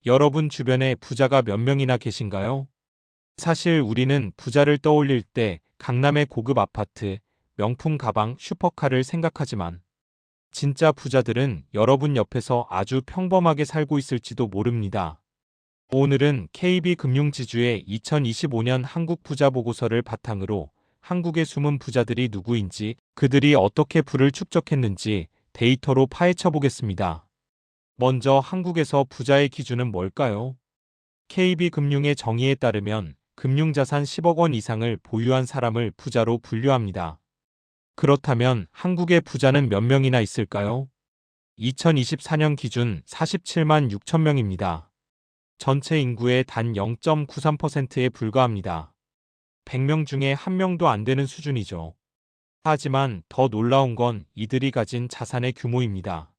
여러분 주변에 부자가 몇 명이나 계신가요? 사실 우리는 부자를 떠올릴 때 강남의 고급 아파트, 명품 가방, 슈퍼카를 생각하지만 진짜 부자들은 여러분 옆에서 아주 평범하게 살고 있을지도 모릅니다. 오늘은 KB금융지주의 2025년 한국 부자 보고서를 바탕으로 한국의 숨은 부자들이 누구인지, 그들이 어떻게 부를 축적했는지 데이터로 파헤쳐 보겠습니다. 먼저 한국에서 부자의 기준은 뭘까요? KB금융의 정의에 따르면 금융자산 10억 원 이상을 보유한 사람을 부자로 분류합니다. 그렇다면 한국의 부자는 몇 명이나 있을까요? 2024년 기준 47만 6천 명입니다. 전체 인구의 단 0.93%에 불과합니다. 100명 중에 1명도 안 되는 수준이죠. 하지만 더 놀라운 건 이들이 가진 자산의 규모입니다.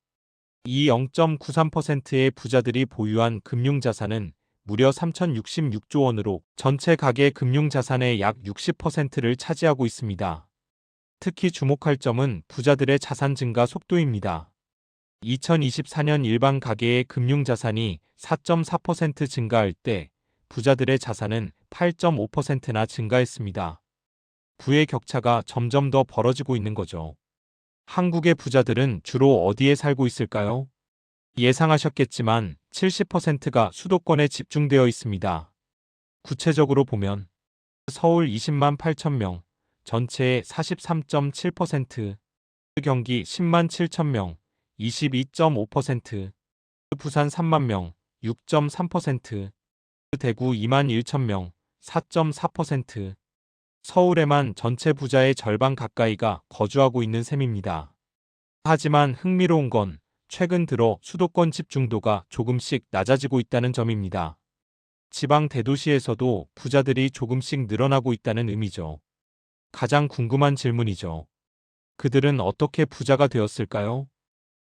이 0.93%의 부자들이 보유한 금융자산은 무려 3,066조 원으로 전체 가계 금융자산의 약 60%를 차지하고 있습니다. 특히 주목할 점은 부자들의 자산 증가 속도입니다. 2024년 일반 가계의 금융자산이 4.4% 증가할 때 부자들의 자산은 8.5%나 증가했습니다. 부의 격차가 점점 더 벌어지고 있는 거죠. 한국의 부자들은 주로 어디에 살고 있을까요? 예상하셨겠지만 70%가 수도권에 집중되어 있습니다. 구체적으로 보면 서울 20만 8천 명, 전체의 43.7%, 경기 10만 7천 명, 22.5%, 부산 3만 명, 6.3%, 대구 2만 1천 명, 4.4%, 서울에만 전체 부자의 절반 가까이가 거주하고 있는 셈입니다. 하지만 흥미로운 건 최근 들어 수도권 집중도가 조금씩 낮아지고 있다는 점입니다. 지방 대도시에서도 부자들이 조금씩 늘어나고 있다는 의미죠. 가장 궁금한 질문이죠. 그들은 어떻게 부자가 되었을까요?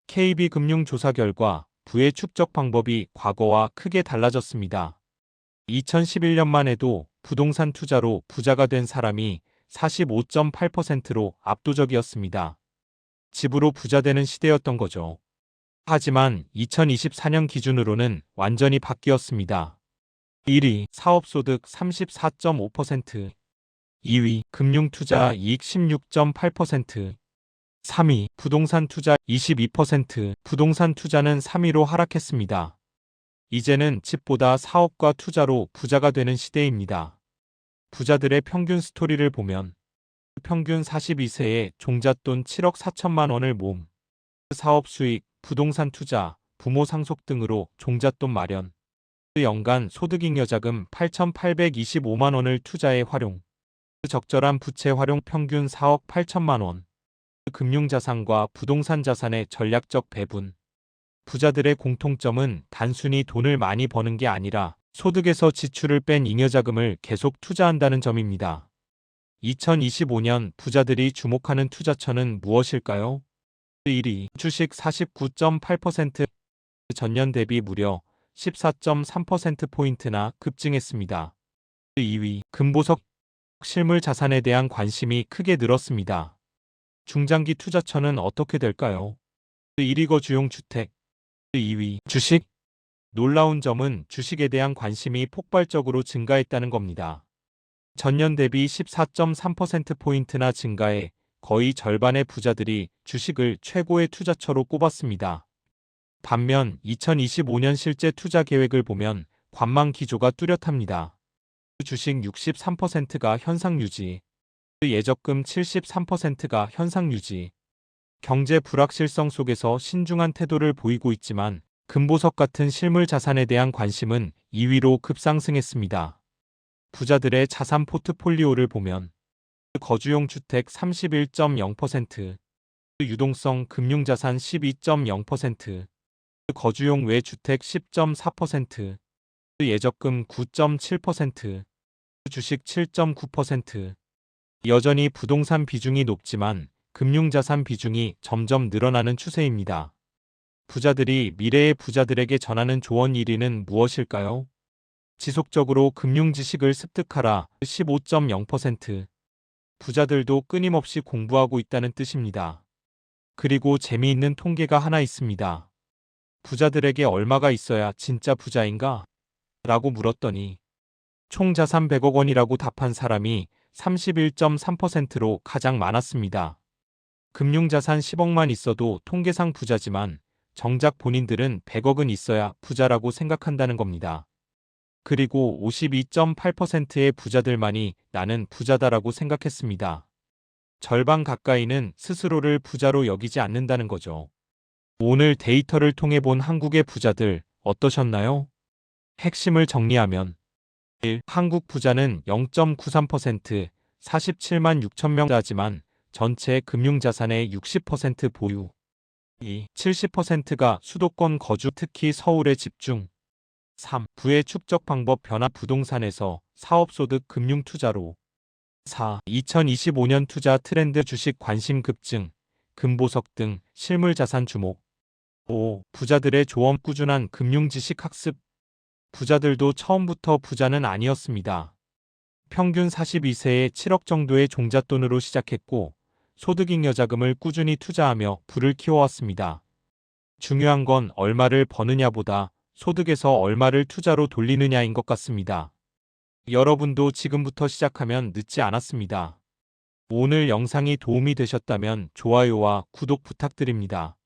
KB금융조사 결과 부의 축적 방법이 과거와 크게 달라졌습니다. 2011년만 해도 부동산 투자로 부자가 된 사람이 45.8%로 압도적이었습니다. 집으로 부자 되는 시대였던 거죠. 하지만 2024년 기준으로는 완전히 바뀌었습니다. 1위 사업소득 34.5%, 2위 금융투자 이익 16.8%, 3위 부동산 투자 22%, 부동산 투자는 3위로 하락했습니다. 이제는 집보다 사업과 투자로 부자가 되는 시대입니다. 부자들의 평균 스토리를 보면 평균 42세에 종잣돈 7억 4천만 원을 모음, 사업 수익, 부동산 투자, 부모 상속 등으로 종잣돈 마련, 연간 소득잉여자금 8,825만 원을 투자에 활용, 적절한 부채 활용 평균 4억 8천만 원, 금융자산과 부동산 자산의 전략적 배분. 부자들의 공통점은 단순히 돈을 많이 버는 게 아니라 소득에서 지출을 뺀 잉여자금을 계속 투자한다는 점입니다. 2025년 부자들이 주목하는 투자처는 무엇일까요? 1위 주식 49.8%, 전년 대비 무려 14.3%포인트나 급증했습니다. 2위 금보석, 실물 자산에 대한 관심이 크게 늘었습니다. 중장기 투자처는 어떻게 될까요? 1위 거주용주택, 2위 주식. 놀라운 점은 주식에 대한 관심이 폭발적으로 증가했다는 겁니다. 전년 대비 14.3%포인트나 증가해 거의 절반의 부자들이 주식을 최고의 투자처로 꼽았습니다. 반면 2025년 실제 투자 계획을 보면 관망 기조가 뚜렷합니다. 주식 63%가 현상 유지, 예적금 73%가 현상 유지. 경제 불확실성 속에서 신중한 태도를 보이고 있지만 금보석 같은 실물 자산에 대한 관심은 2위로 급상승했습니다. 부자들의 자산 포트폴리오를 보면 거주용 주택 31.0%, 유동성 금융자산 12.0%, 거주용 외주택 10.4%, 예적금 9.7%, 주식 7.9%. 여전히 부동산 비중이 높지만 금융자산 비중이 점점 늘어나는 추세입니다. 부자들이 미래의 부자들에게 전하는 조언 1위는 무엇일까요? 지속적으로 금융 지식을 습득하라 15.0%. 부자들도 끊임없이 공부하고 있다는 뜻입니다. 그리고 재미있는 통계가 하나 있습니다. 부자들에게 얼마가 있어야 진짜 부자인가? 라고 물었더니 총 자산 100억 원이라고 답한 사람이 31.3%로 가장 많았습니다. 금융자산 10억만 있어도 통계상 부자지만 정작 본인들은 100억은 있어야 부자라고 생각한다는 겁니다. 그리고 52.8%의 부자들만이 나는 부자다라고 생각했습니다. 절반 가까이는 스스로를 부자로 여기지 않는다는 거죠. 오늘 데이터를 통해 본 한국의 부자들 어떠셨나요? 핵심을 정리하면 1. 한국 부자는 0.93%, 47만 6천 명자지만 전체 금융자산의 60% 보유. 2. 70%가 수도권 거주, 특히 서울에 집중. 3. 부의 축적 방법 변화, 부동산에서 사업소득 금융투자로. 4. 2025년 투자 트렌드, 주식 관심 급증, 금보석 등 실물자산 주목. 5. 부자들의 조언, 꾸준한 금융지식 학습. 부자들도 처음부터 부자는 아니었습니다. 평균 42세에 7억 정도의 종잣돈으로 시작했고 소득잉여자금을 꾸준히 투자하며 부를 키워왔습니다. 중요한 건 얼마를 버느냐보다 소득에서 얼마를 투자로 돌리느냐인 것 같습니다. 여러분도 지금부터 시작하면 늦지 않았습니다. 오늘 영상이 도움이 되셨다면 좋아요와 구독 부탁드립니다.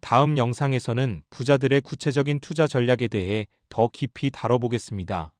다음 영상에서는 부자들의 구체적인 투자 전략에 대해 더 깊이 다뤄보겠습니다.